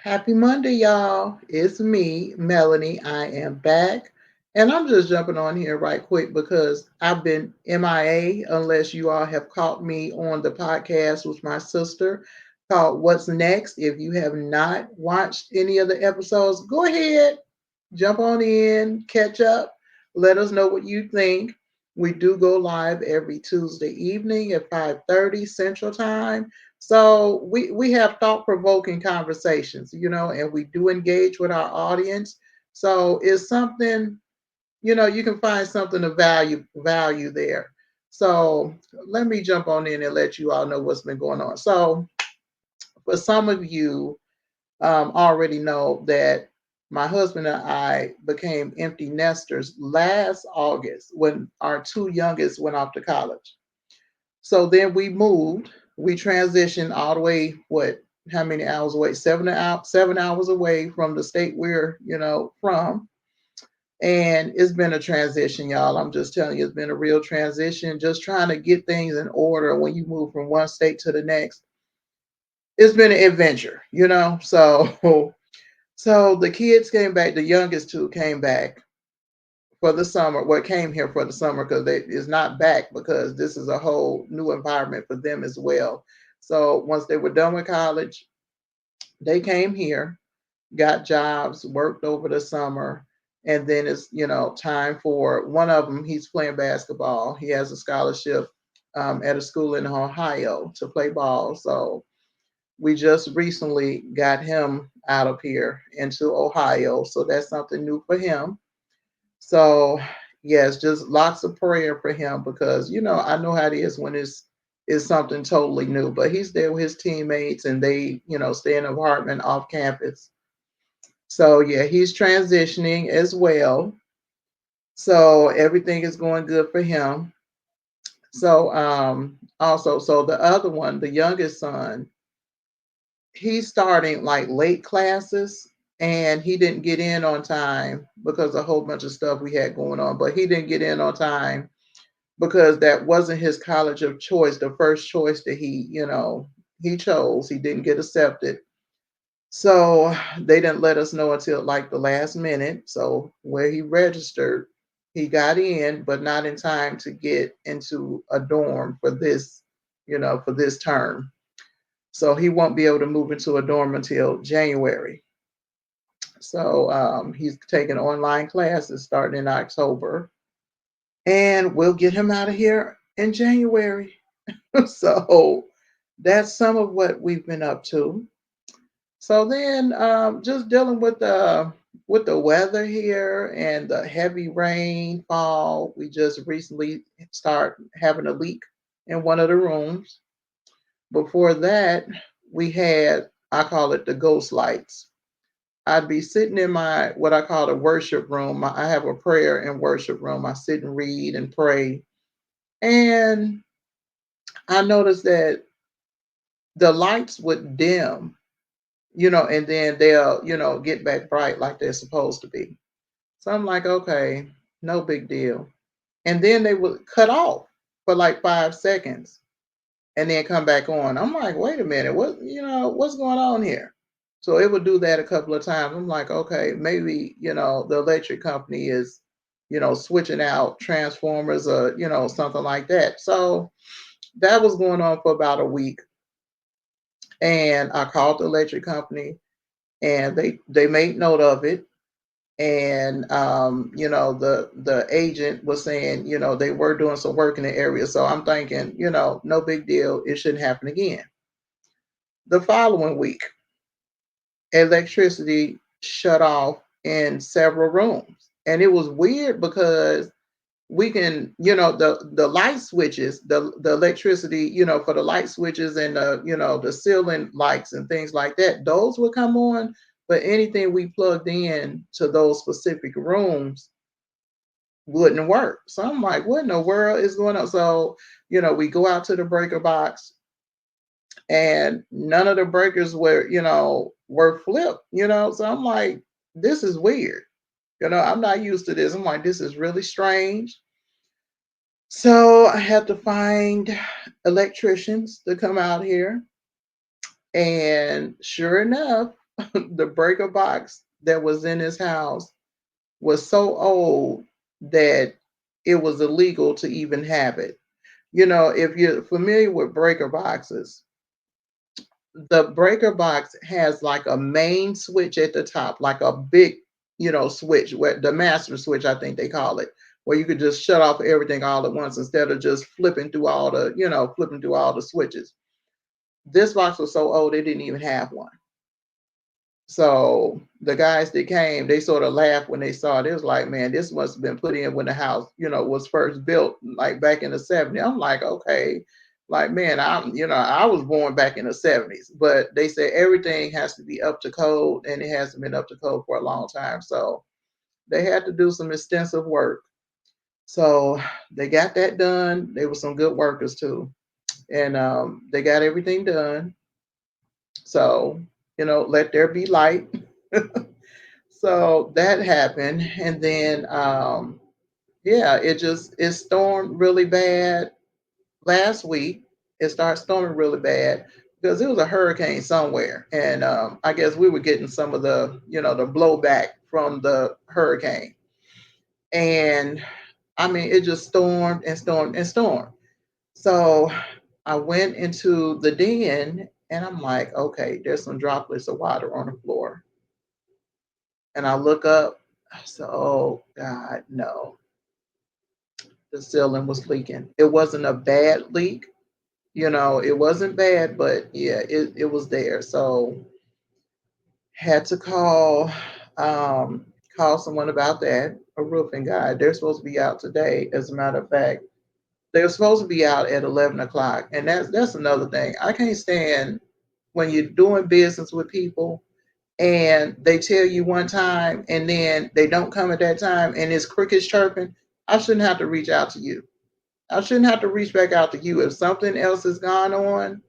Happy Monday, y'all. It's me, Melanie. I am back. And I'm just jumping on here right quick because I've been MIA unless you all have caught me on the podcast with my sister called What's Next. If you have not watched any of the episodes, go ahead, jump on in, catch up, let us know what you think. We do go live every Tuesday evening at 5:30 Central Time. So we have thought-provoking conversations, and we do engage with our audience. So it's something, you can find something of value there. So let me jump on in and let you all know what's been going on. So for some of you already know that my husband and I became empty nesters last August when our two youngest went off to college. So then we moved. We transitioned all the way, what, how many hours away? 7 hours away from the state we're, from. And it's been a transition, y'all. I'm just telling you, it's been a real transition. Just trying to get things in order when you move from one state to the next. It's been an adventure. So the kids came back. The youngest two came back for the summer. Well, came here for the summer because they is not back because this is a whole new environment for them as well. So once they were done with college, they came here, got jobs, worked over the summer, and then it's time for one of them. He's playing basketball. He has a scholarship at a school in Ohio to play ball. So we just recently got him out of here into Ohio. So that's something new for him. So yes, just lots of prayer for him because I know how it is when it's something totally new. But he's there with his teammates and they stay in an apartment off campus. So yeah, he's transitioning as well. So everything is going good for him. So also so the other one, the youngest son, he's starting like late classes and he didn't get in on time because a whole bunch of stuff we had going on, but he didn't get in on time because that wasn't his college of choice, the first choice that he chose. He didn't get accepted. So they didn't let us know until like the last minute. So where he registered, he got in, but not in time to get into a dorm for this term. So he won't be able to move into a dorm until January. So he's taking online classes starting in October, and we'll get him out of here in January. So that's some of what we've been up to. So then, just dealing with the weather here and the heavy rainfall. We just recently start having a leak in one of the rooms. Before that, we had, I call it the ghost lights. I'd be sitting in my what I call the worship room. I have a prayer and worship room. I sit and read and pray. And I noticed that the lights would dim, and then they'll, get back bright like they're supposed to be. So I'm like, okay, no big deal. And then they would cut off for like 5 seconds and then come back on. I'm like, wait a minute, what's going on here? So it would do that a couple of times. I'm like, okay, maybe, the electric company is, switching out transformers or, something like that. So that was going on for about a week. And I called the electric company and they made note of it. And the agent was saying, they were doing some work in the area. So I'm thinking, no big deal. It shouldn't happen again. The following week, electricity shut off in several rooms. And it was weird because we can, the light switches, the electricity, for the light switches and the ceiling lights and things like that, those would come on. But anything we plugged in to those specific rooms wouldn't work. So I'm like, what in the world is going on? So, we go out to the breaker box and none of the breakers were flipped. So I'm like, this is weird. I'm not used to this. I'm like, this is really strange. So I had to find electricians to come out here. And sure enough, The breaker box that was in his house was so old that it was illegal to even have it. If you're familiar with breaker boxes, the breaker box has like a main switch at the top, like a big, switch, where the master switch, I think they call it, where you could just shut off everything all at once instead of just flipping through all the switches. This box was so old, it didn't even have one. So the guys that came, they sort of laughed when they saw it. It was like, man, this must have been put in when the house, was first built, like back in the 70s. I'm like, okay, like, man, I was born back in the 70s, but they said everything has to be up to code, and it hasn't been up to code for a long time. So they had to do some extensive work. So they got that done. They were some good workers too, and they got everything done. So let there be light. So that happened, and then yeah, it stormed really bad last week. It started storming really bad because it was a hurricane somewhere, and I guess we were getting some of the blowback from the hurricane, and I mean it just stormed and stormed and stormed. So I went into the den, and I'm like, okay, there's some droplets of water on the floor, and I look up. I said, oh God, no, the ceiling was leaking. It wasn't a bad leak, it wasn't bad, but yeah, it was there. So had to um call someone about that, a roofing guy. They're supposed to be out today. As a matter of fact, they're supposed to be out at 11 o'clock. And that's another thing. I can't stand when you're doing business with people and they tell you one time and then they don't come at that time and it's crickets chirping. I shouldn't have to reach out to you. I shouldn't have to reach back out to you. If something else has gone on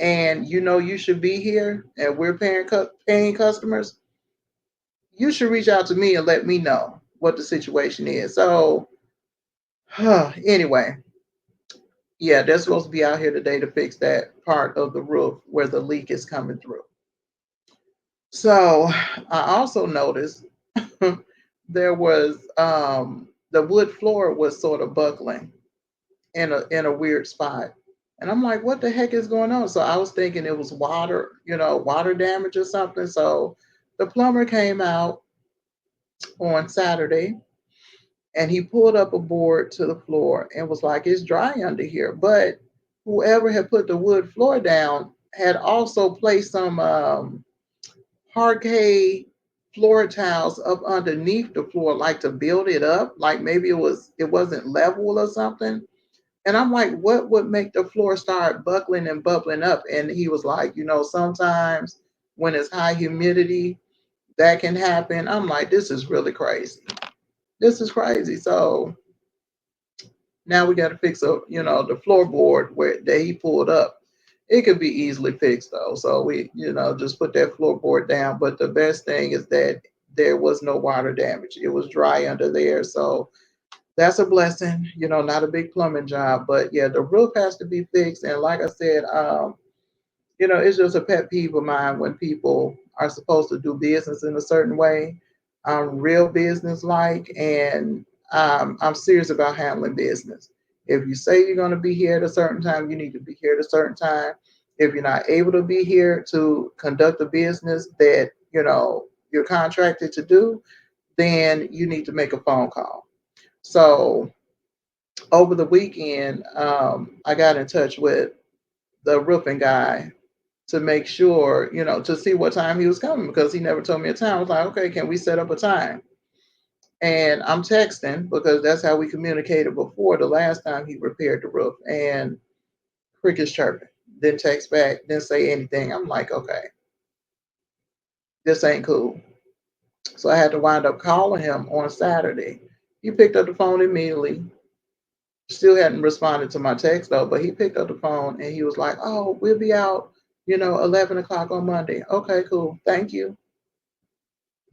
and you should be here and we're paying customers, you should reach out to me and let me know what the situation is. So anyway, yeah, they're supposed to be out here today to fix that part of the roof where the leak is coming through. So I also noticed there was the wood floor was sort of buckling in a weird spot. And I'm like, what the heck is going on? So I was thinking it was water, water damage or something. So the plumber came out on Saturday and he pulled up a board to the floor and was like, it's dry under here. But whoever had put the wood floor down had also placed some parquet floor tiles up underneath the floor, like to build it up. Like maybe it wasn't level or something. And I'm like, what would make the floor start buckling and bubbling up? And he was like, sometimes when it's high humidity, that can happen. I'm like, this is really crazy. This is crazy. So now we got to fix the floorboard where that he pulled up. It could be easily fixed though. So we, just put that floorboard down. But the best thing is that there was no water damage. It was dry under there. So that's a blessing, not a big plumbing job, but yeah, the roof has to be fixed. And like I said, it's just a pet peeve of mine when people are supposed to do business in a certain way. I'm real business like, and I'm serious about handling business. If you say you're going to be here at a certain time, you need to be here at a certain time. If you're not able to be here to conduct the business that you're contracted to do, then you need to make a phone call. So over the weekend, I got in touch with the roofing guy to make sure, to see what time he was coming because he never told me a time. I was like, okay, can we set up a time? And I'm texting because that's how we communicated before the last time he repaired the roof. And crickets chirping. Didn't text back, didn't say anything. I'm like, okay, this ain't cool. So I had to wind up calling him on Saturday. He picked up the phone immediately. Still hadn't responded to my text though, but he picked up the phone and he was like, "Oh, we'll be out, 11 o'clock on Monday." Okay, cool. Thank you.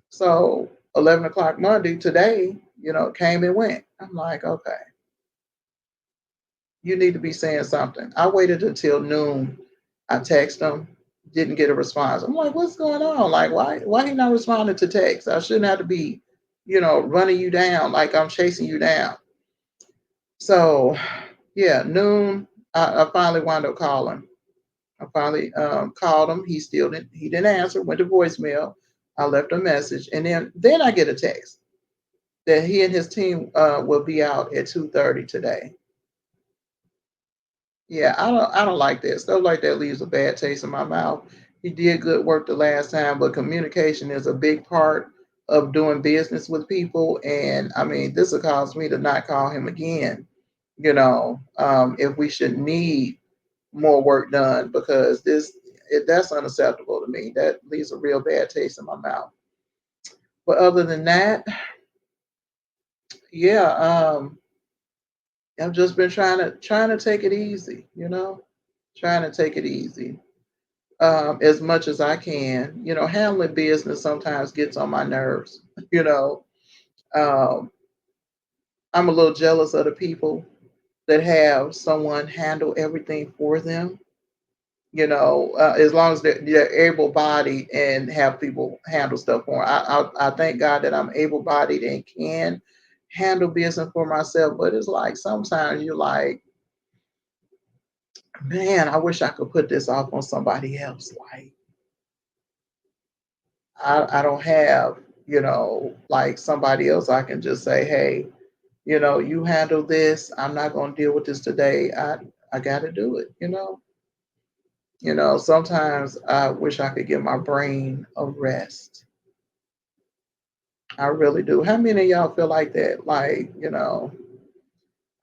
So 11 o'clock Monday today, came and went. I'm like, okay, you need to be saying something. I waited until noon. I text him. Didn't get a response. I'm like, what's going on? Like, why he not responding to text? I shouldn't have to be, running you down like I'm chasing you down. So yeah, noon, I finally wound up calling. I finally called him. He didn't answer, went to voicemail. I left a message, and then I get a text that he and his team will be out at 2:30 today. Yeah, I don't like that. Stuff like that leaves a bad taste in my mouth. He did good work the last time, but communication is a big part of doing business with people. And I mean, this will cause me to not call him again, if we should need more work done, because that's unacceptable to me. That leaves a real bad taste in my mouth. But other than that, yeah, I've just been trying to take it easy, trying to take it easy as much as I can. Handling business sometimes gets on my nerves. You know, um, I'm a little jealous of the people that have someone handle everything for them. As long as they're able-bodied and have people handle stuff for 'em. I thank God that I'm able-bodied and can handle business for myself. But it's like sometimes you're like, man, I wish I could put this off on somebody else. Like I don't have, like somebody else I can just say, hey, you handle this. I'm not going to deal with this today. I got to do it. Sometimes I wish I could give my brain a rest. I really do. How many of y'all feel like that? Like,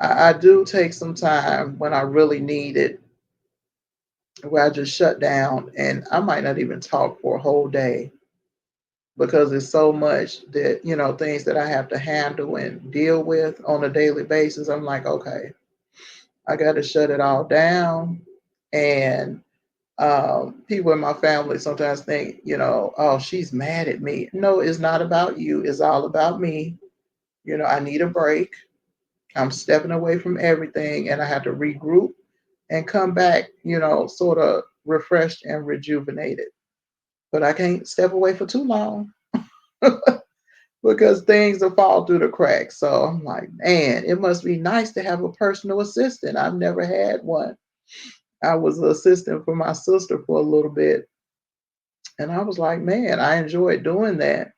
I do take some time when I really need it, where I just shut down and I might not even talk for a whole day because it's so much that, things that I have to handle and deal with on a daily basis. I'm like, okay, I got to shut it all down. And people in my family sometimes think, oh, she's mad at me. No, it's not about you. It's all about me. I need a break. I'm stepping away from everything and I have to regroup and come back, sort of refreshed and rejuvenated. But I can't step away for too long because things will fall through the cracks. So I'm like, man, it must be nice to have a personal assistant. I've never had one. I was an assistant for my sister for a little bit. And I was like, man, I enjoyed doing that.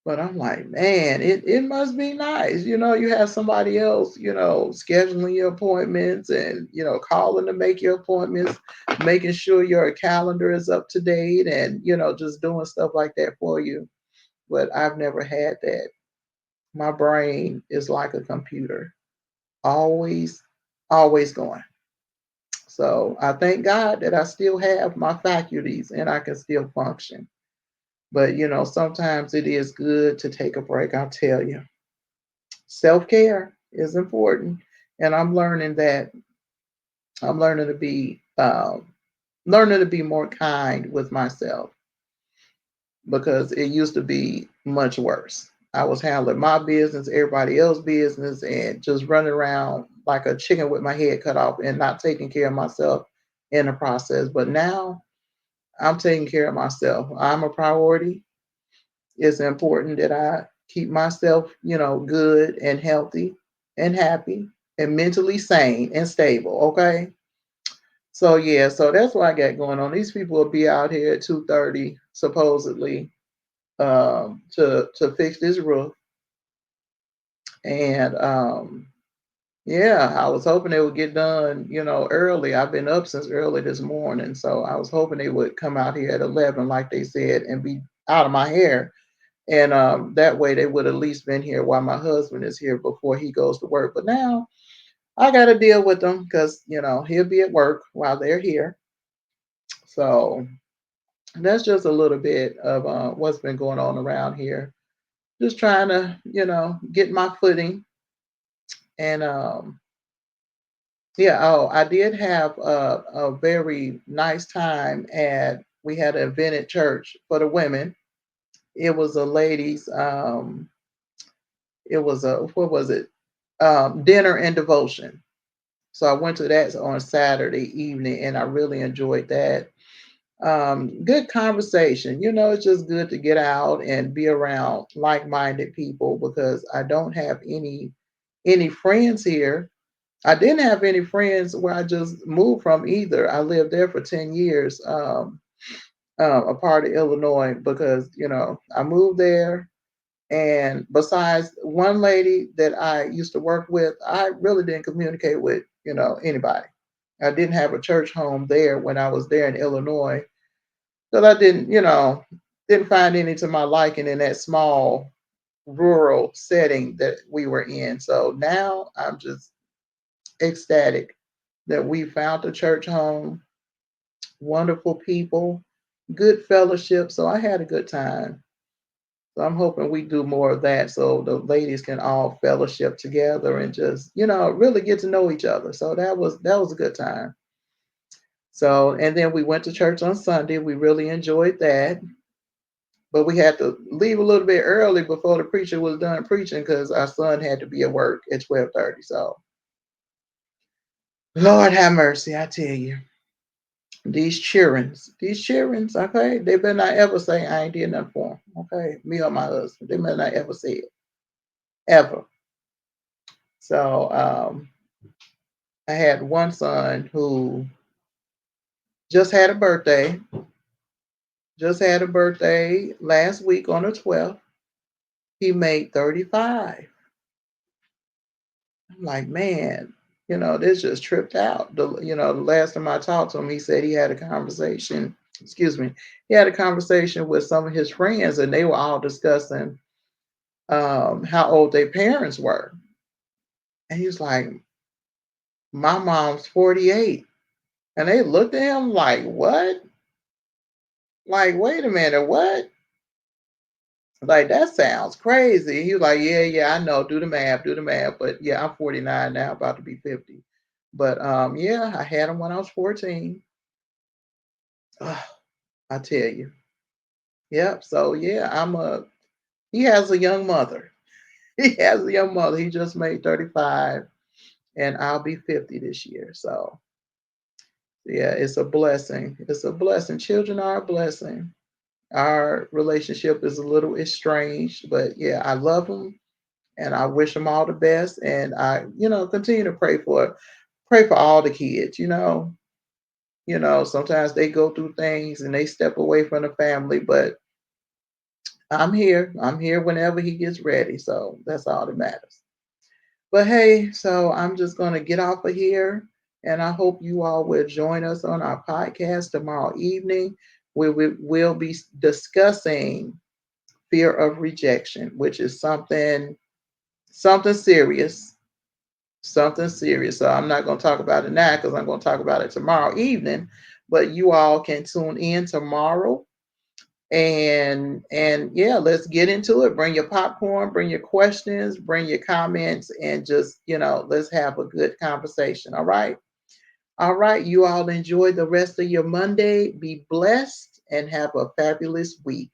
But I'm like, man, it must be nice. You have somebody else, scheduling your appointments and, calling to make your appointments, making sure your calendar is up to date and, just doing stuff like that for you. But I've never had that. My brain is like a computer, always, always going. So I thank God that I still have my faculties and I can still function. But, sometimes it is good to take a break, I'll tell you. Self-care is important, and I'm learning that. I'm learning to be more kind with myself because it used to be much worse. I was handling my business, everybody else's business, and just running around like a chicken with my head cut off and not taking care of myself in the process. But now I'm taking care of myself. I'm a priority. It's important that I keep myself, good and healthy and happy and mentally sane and stable. Okay. So yeah, so that's what I got going on. These people will be out here at 2:30 supposedly to fix this roof. And yeah, I was hoping they would get done, early. I've been up since early this morning. So I was hoping they would come out here at 11, like they said, and be out of my hair. And that way they would at least been here while my husband is here before he goes to work. But now I got to deal with them because, he'll be at work while they're here. So that's just a little bit of what's been going on around here. Just trying to, get my footing. And yeah, oh, I did have a very nice time we had an event at church for the women. It was a ladies, it was a, what was it? Dinner and devotion. So I went to that on Saturday evening and I really enjoyed that. Good conversation. It's just good to get out and be around like-minded people because I don't have any friends here. I didn't have any friends where I just moved from either. I lived there for 10 years, a part of Illinois, because, I moved there. And besides one lady that I used to work with, I really didn't communicate with, anybody. I didn't have a church home there when I was there in Illinois because I didn't find any to my liking in that small rural setting that we were in. So now I'm just ecstatic that we found a church home, wonderful people, good fellowship. So I had a good time. So I'm hoping we do more of that so the ladies can all fellowship together and just, really get to know each other. So that was a good time. So and then we went to church on Sunday. We really enjoyed that. But we had to leave a little bit early before the preacher was done preaching because our son had to be at work at 12:30. So Lord have mercy, I tell you. These childrens, okay, they better not ever say I ain't did nothing for them. Okay, me or my husband, they better not ever say it ever. So I had one son who just had a birthday, just had a birthday last week on the 12th. He made 35. I'm like, man, this just tripped out. The last time I talked to him, he said he had a conversation. Excuse me. He had a conversation with some of his friends, and they were all discussing how old their parents were. And he was like, my mom's 48. And they looked at him like, what? Like, wait a minute, what? Like, that sounds crazy. He was like, yeah, yeah, I know. Do the math, do the math. But yeah, I'm 49 now, about to be 50. But yeah, I had him when I was 14. Ugh, I tell you. Yep. So yeah, he has a young mother. He has a young mother. He just made 35 and I'll be 50 this year. So yeah, it's a blessing. It's a blessing. Children are a blessing. Our relationship is a little estranged, but yeah, I love them and I wish them all the best. And I, continue to pray for all the kids. Sometimes they go through things and they step away from the family, but I'm here. I'm here whenever he gets ready. So that's all that matters. But hey, so I'm just going to get off of here. And I hope you all will join us on our podcast tomorrow evening, where we will be discussing fear of rejection, which is something serious. Something serious. So I'm not going to talk about it now because I'm going to talk about it tomorrow evening. But you all can tune in tomorrow and yeah, let's get into it. Bring your popcorn, bring your questions, bring your comments, and just let's have a good conversation. All right, you all enjoy the rest of your Monday. Be blessed and have a fabulous week.